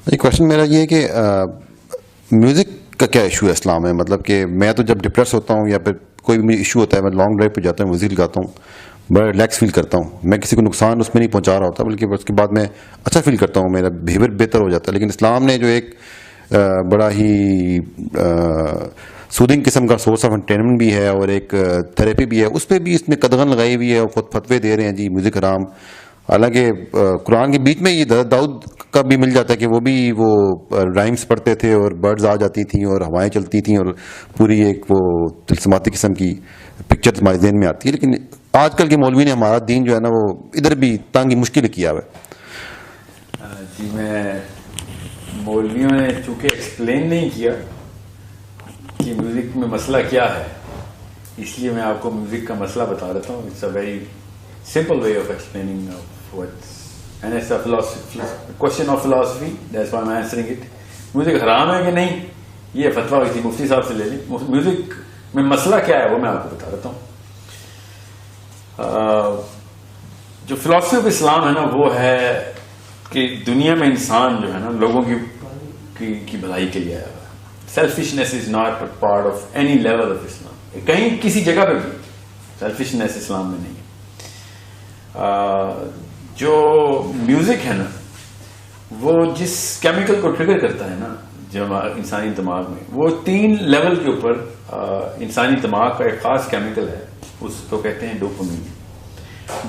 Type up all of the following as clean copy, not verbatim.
एक क्वेश्चन मेरा ये है कि म्यूज़िक का क्या इशू है इस्लाम में? मतलब कि मैं तो जब डिप्रेस होता हूँ या फिर कोई भी इशू होता है, मैं लॉन्ग ड्राइव पे जाता हूँ, म्यूज़िक लगाता हूँ, बड़ा रिलैक्स फील करता हूँ। मैं किसी को नुकसान उसमें नहीं पहुँचा रहा होता, बल्कि उसके बाद मैं अच्छा फील करता हूँ, मेरा बिहेवियर बेहतर हो जाता है। लेकिन इस्लाम ने जो एक बड़ा ही सूदिंग किस्म का सोर्स ऑफ एंटरटेनमेंट भी है और एक थेरेपी भी है, उस पर भी इसने कदगन लगाई हुई है और खुद फतवे दे रहे हैं जी म्यूज़िक हराम। हालांकि कुरान के बीच में ये दाऊद का भी मिल जाता है कि वो राइम्स पढ़ते थे और बर्ड्स आ जाती थी और हवाएं चलती थी और पूरी एक वो तिलस्माती किस्म की पिक्चर हमारे ज़हन में आती है। लेकिन आजकल के मौलवी ने हमारा दीन जो है ना, वो इधर भी तंग मुश्किल किया हुआ है। जी, मैं मौलवियों ने चूंकि एक्सप्लेन नहीं किया कि म्यूजिक में मसला क्या है, इसलिए मैं आपको म्यूजिक का मसला बता देता हूँ। It's a very simple way of explaining what's and it's a question of philosophy, that's why I am answering it. Music हराम है कि नहीं, ये फतवा हुई थी मुफ्ती साहब से ले ली। म्यूजिक में मसला क्या है वो मैं आपको बता देता हूँ। जो फिलॉसफी ऑफ इस्लाम है ना, वो है कि दुनिया में इंसान जो है ना, लोगों की भलाई के लिए आया हुआ है। Selfishness is not part of any level of Islam. कहीं किसी जगह पे भी सेल्फिशनेस इस्लाम में नहीं है। जो म्यूजिक है ना, वो जिस केमिकल को ट्रिगर करता है ना जो इंसानी दिमाग में, वो 3 लेवल के ऊपर इंसानी दिमाग का एक खास केमिकल है, उसको कहते हैं डोपामीन।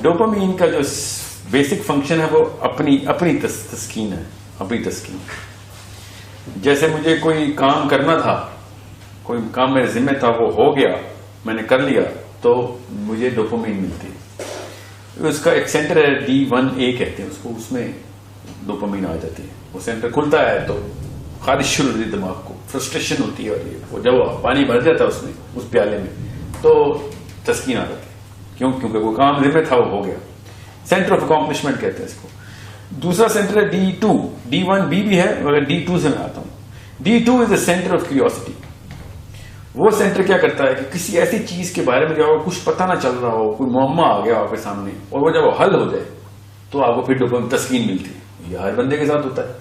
डोपामीन का जो बेसिक फंक्शन है वो अपनी तस्कीन है, अपनी तस्कीन। जैसे मुझे कोई काम करना था, कोई काम मेरे जिम्मे था, वो हो गया, मैंने कर लिया, तो मुझे डोपामीन मिलती है। उसका एक सेंटर है D1A कहते हैं उसको, उसमें डोपामीन आ जाती है। वो सेंटर खुलता है तो खारिश शुरू होती है दिमाग को, फ्रस्ट्रेशन होती है, और वो जब पानी भर जाता है उसमें, उस प्याले में, तो तस्कीन आ जाती है। क्योंकि वो काम जिम्मे था, वो हो गया। सेंटर ऑफ अकॉम्प्लिशमेंट कहते हैं इसको। दूसरा सेंटर है D2। D1B भी है, मगर D2 से मैं आता हूं। D2 is the centre of curiosity. वो सेंटर क्या करता है कि किसी ऐसी चीज के बारे में जब आपको कुछ पता ना चल रहा हो, कोई मुअम्मा आ गया आपके सामने, और वो जब वो हल हो जाए तो आपको फिर डोपामीन तस्कीन मिलती है। ये हर बंदे के साथ होता है।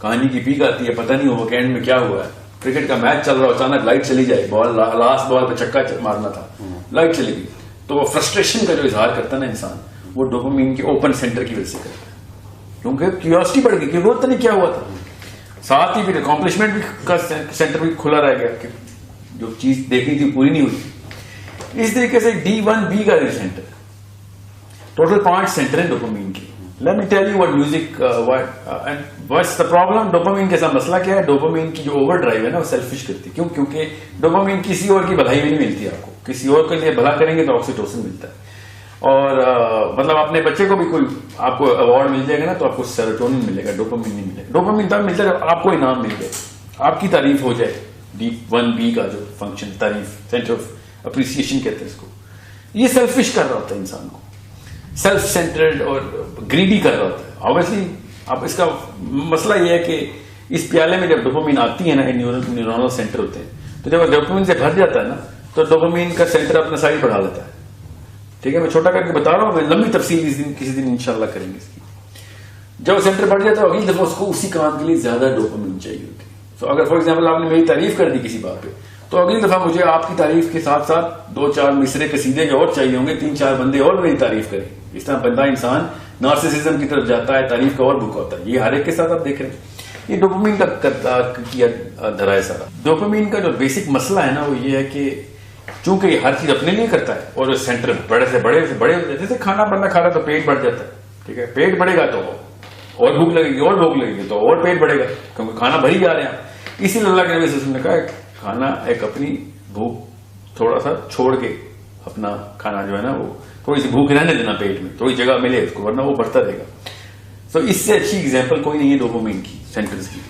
कहानी की पीक आती है, पता नहीं हो कि एंड में क्या हुआ है। क्रिकेट का मैच चल रहा हो, अचानक लाइट चली जाए, बॉल लास्ट बॉल पे छक्का मारना था, लाइट चली गई, तो वो फ्रस्ट्रेशन का जो इजहार करता है ना इंसान, वो डोपामीन के ओपन सेंटर की वजह से करता है। क्योंकि क्यूरियोसिटी बढ़ गई, क्योंकि पता नहीं क्या हुआ था। साथ ही फिर अकॉम्प्लिशमेंट का सेंटर भी खुला रह गया कि जो चीज देखनी थी पूरी नहीं हुई। इस तरीके से D1B का सेंटर, टोटल 5 सेंटर है डोपामीन की। Let me tell you what music what's the problem. Dopamine के साथ मसला क्या है? डोपामीन की जो ओवर ड्राइव है ना, वो सेल्फिश करती है। क्यों? क्योंकि डोपामीन किसी और की भलाई में नहीं मिलती आपको। किसी और के लिए भला करेंगे तो ऑक्सीटोसिन मिलता है। और मतलब अपने बच्चे को भी कोई आपको अवार्ड मिल जाएगा ना, तो आपको सेरोटोनिन मिलेगा, डोपामीन नहीं मिलेगा। डोपामीन तब मिलता है जब आपको इनाम मिल जाए, आपकी तारीफ हो जाए। D1B का जो फंक्शन, तारीफ, सेंटर ऑफ अप्रिसिएशन कहते हैं इसको। ये सेल्फिश कर रहा होता है इंसान को, सेल्फ सेंटर्ड और ग्रीडी कर रहा होता है। ऑब्वियसली अब इसका मसला ये है कि इस प्याले में जब डोपामीन आती है ना, न्यूरोनल सेंटर होते हैं, तो जब डोपामीन से भर जाता है ना, तो डोपामीन का सेंटर अपना साइड बढ़ा लेता है। ठीक है, मैं छोटा करके बता रहा हूं, मैं लंबी तफसील किसी दिन इंशाल्लाह करेंगे इसकी। जब सेंटर बढ़ जाता है, अगली दफा उसको उसी काम के लिए ज्यादा डोपामीन चाहिए होती है। तो अगर फॉर एग्जाम्पल आपने मेरी तारीफ कर दी किसी बात पे, तो अगली दफा मुझे आपकी तारीफ के साथ साथ 2-4 मिसरे कसीदे के और चाहिए होंगे, 3-4 बंदे और मेरी तारीफ करें। इस तरह बंदा इंसान नार्सिसिज्म की तरफ जाता है, तारीफ का और भूखा होता है। ये हर एक के साथ आप देख रहे हैं। ये डोपामीन का किया धरा है सारा। डोपामीन का जो बेसिक मसला है ना, वो ये है कि चूंकि ये हर चीज अपने लिए करता है, और सेंटर बड़े से बड़े जैसे खाना बंदा खा रहा है तो पेट बढ़ जाता है। ठीक है, पेट बढ़ेगा तो और भूख लगेगी, और भूख लगेगी तो और पेट बढ़ेगा, क्योंकि खाना भरी जा रहे हैं। इसीलिए अल्लाह के नबी सल्लल्लाहु अलैहि वसल्लम ने कहा, खाना एक अपनी भूख थोड़ा सा छोड़ के अपना खाना जो है ना, वो थोड़ी सी भूख रहने देना पेट में, थोड़ी जगह मिले उसको, वरना वो बढ़ता रहेगा। तो इससे अच्छी एग्जांपल कोई नहीं है डोपामीन की, सेंटर्स की।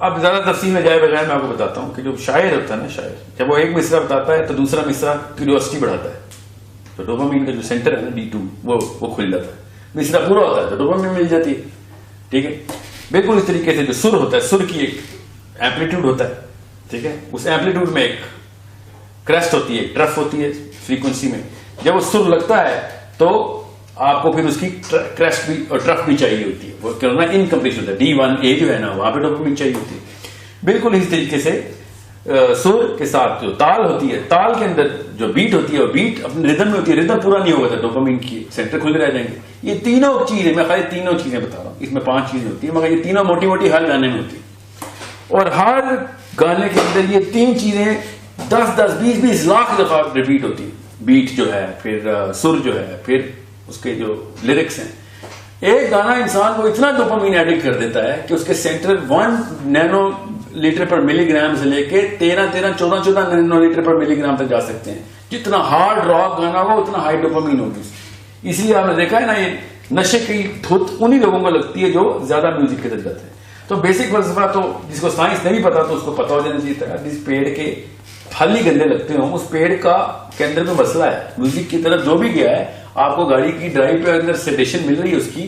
अब ज्यादा तफसील में जाए बगैर मैं आपको बताता हूँ कि जो शायर होता है ना, शायर जब वो एक मिसरा बताता है तो दूसरा मिसरा क्यूरियोसिटी बढ़ाता है, तो डोपामीन का जो सेंटर है ना D2, वो खुल जाता है। मिसरा पूरा होता है तो डोपामीन मिल जाती है। ठीक है, बिल्कुल इस तरीके से जो सुर होता है, सुर की एक एम्पलीट्यूड होता है। ठीक है, उस एम्पलीट्यूड में एक क्रेस्ट होती है, ट्रफ होती है फ्रीक्वेंसी में। जब वो सुर लगता है तो आपको फिर उसकी क्रेस्ट भी और ट्रफ भी चाहिए होती है, वो क्या होता है इनकम्प्लीट होता है, D1A जो है ना वहां पे डोपामिन चाहिए होती है। बिल्कुल इस तरीके से सुर के साथ जो ताल होती है, ताल के अंदर जो बीट होती है, वो बीट अपने रिदम में होती है, रिदम पूरा नहीं होगा तो डोपामिन की सेंटर खुले रह जाएंगे। ये तीनों चीजें, मैं खाली तीनों चीजें बता रहा हूँ, इसमें 5 चीजें होती है, मगर ये तीनों मोटी मोटी हर गाने में होती है। और हर गाने के अंदर ये 3 चीजें 10-10, 20-20 लाख दफा रिपीट होती है। बीट जो है, फिर सुर जो है, फिर उसके जो लिरिक्स हैं। एक गाना इंसान को इतना डोपामिन एडिक्ट कर देता है कि उसके सेंटर 1 नैनो लीटर पर मिलीग्राम से लेके 13-13, 14-14 नैनो लीटर पर मिलीग्राम तक जा सकते हैं। जितना हार्ड रॉक गाना होगा उतना हाई डोपामिन होगी। इसलिए आपने देखा है ना, ये नशे की धुत उन्हीं लोगों को लगती है जो ज्यादा म्यूजिक की तरफ जाते हैं। तो बेसिक फलसफा तो जिसको साइंस नहीं पता तो उसको पता हो जाना चाहिए था। जिस पेड़ के फल ही गंदे लगते हो, उस पेड़ का के अंदर में मसला है। म्यूजिक की तरफ जो भी गया है, आपको गाड़ी की ड्राइव पे अंदर सेडेशन मिल रही है उसकी,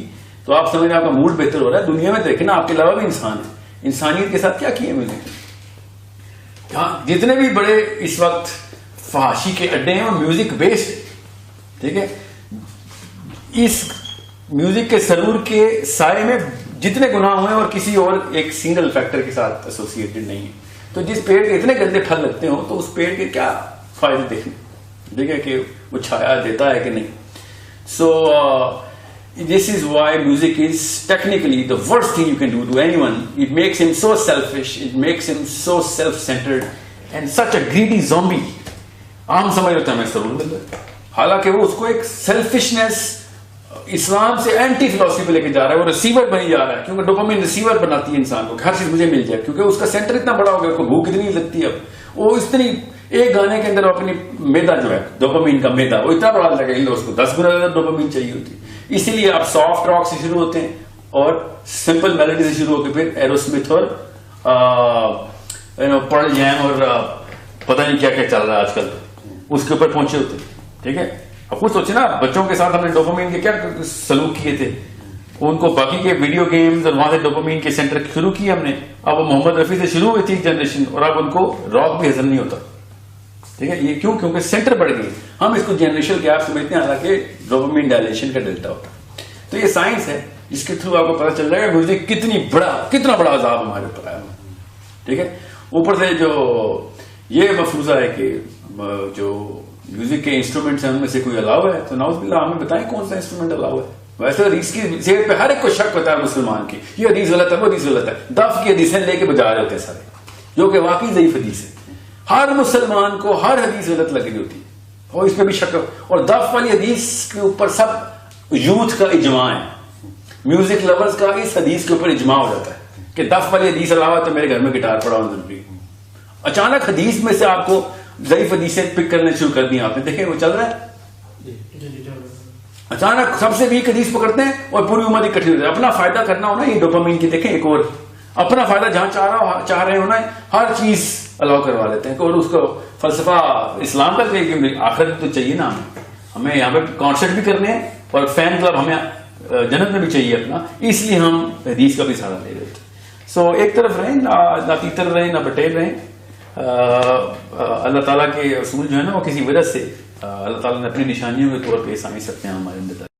तो आप समझ रहे हैं आपका मूड बेहतर हो रहा है। दुनिया में देखे ना, आपके अलावा भी इंसान है, इंसानियत के साथ क्या किया म्यूजिक ने। हाँ, जितने भी बड़े इस वक्त फहाशी के अड्डे हैं वो म्यूजिक बेस्ड, ठीक है। इस म्यूजिक के सरूर के साए में जितने गुनाह हुए और किसी और एक सिंगल फैक्टर के साथ एसोसिएटेड नहीं है। तो जिस पेड़ के इतने गंदे फल लगते हो तो उस पेड़ के क्या फायदे देखने, ठीक है, कि वो छाया देता है कि नहीं। सो this is why music is technically the worst thing you can do to anyone. It makes him so selfish, it makes him so self-centered and such a greedy zombie. आम समझ लेते हैं हमें जरूर मिल रहा है, हालांकि वो उसको एक सेल्फिशनेस इस्लाम से एंटी फिलोसफी पे लेके जा रहा है। वो रिसीवर बनी जा रहा है, क्योंकि डोपामिन रिसीवर बनाती है इंसान को, हर चीज मुझे मिल जाए, क्योंकि उसका सेंटर इतना बड़ा हो गया, उसको भूख इतनी लगती है। अब वो इतनी एक गाने के अंदर अपनी मैदा जो है, डोपामिन का मैदा, वो इतना बड़ा लगेगा, उसको 10 गुना ज्यादा डोपामिन चाहिए होती है। इसीलिए आप सॉफ्ट रॉक से शुरू होते हैं और सिंपल मेलोडी से शुरू होकर फिर एरोस्मिथ और पर्ल जैम और पता नहीं क्या क्या चल रहा है आजकल, उसके ऊपर पहुंचे होते हैं, ठीक है। अब खुद सोचे ना, बच्चों के साथ हमने डोपामिन के क्या सलूक किए थे, उनको बाकी के वीडियो गेम्स और वहां से डोपामिन के सेंटर शुरू किए हमने। अब वो मोहम्मद रफी से शुरू हुई थी जनरेशन, और अब उनको रॉक भी हजम नहीं होता, ठीक है। ये क्यों? क्योंकि सेंटर बढ़ गई। हम इसको जनरेशनल गैप समझते हैं, हालांकि डोपामिन डायलेशन का डेल्टा होता है। तो ये साइंस है, इसके थ्रू आपको पता चल जाएगा म्यूजिक कितना बड़ा अजाब हमारे ऊपर आया, ठीक है। ऊपर से जो ये मफरूजा है कि जो म्यूजिक के इंस्ट्रूमेंट्स हैं उनमें से कोई अलाव है, तो नाउज़ुबिल्लाह हमें बताएं कौन सा इंस्ट्रूमेंट अलाव है। वैसे इसकी सेहत पे हर एक को शक पता है मुसलमान की, ये हदीस गलत है, वो हदीस गलत है, दफ की हदीसें लेके बजा रहे होते हैं सारे, जो कि वाकई ज़ईफ हदीस है। हर मुसलमान को हर हदीस गलत लग रही होती है और इसमें भी शक। और दफ वाली हदीस के ऊपर सब यूथ का इजमा है, म्यूजिक लवर्स का इस हदीस के ऊपर इजमा हो जाता है कि दफ वाली हदीस अलावा तो मेरे घर में गिटार पड़ा होना जरूरी है। अचानक हदीस में से आपको ज़ईफ हदीसें पिक करने शुरू कर दी, आपने देखे वो चल रहा है। अचानक सबसे वीक हदीस पकड़ते हैं और पूरी उम्र इकट्ठी होती है। अपना फायदा करना होना, ये डोपामिन की देखें एक और अपना फायदा जहां चाह रहे होना, हर चीज अलाउ करवा लेते हैं। और उसको फलसफा इस्लाम का आखिर तो चाहिए ना, हमें यहाँ पे कॉन्सर्ट भी करने हैं और फैन क्लब हमें जन्नत में भी चाहिए अपना, इसलिए हम हदीस का भी सहारा ले रहे थे। सो एक तरफ रहें ना तीतर रहें ना बटेर रहें। अल्लाह ताला के असूल जो है ना, वो किसी वजह से अल्लाह ताला ने अपनी निशानियों के तौर पे साइंस रखते हैं हमारे अंदर।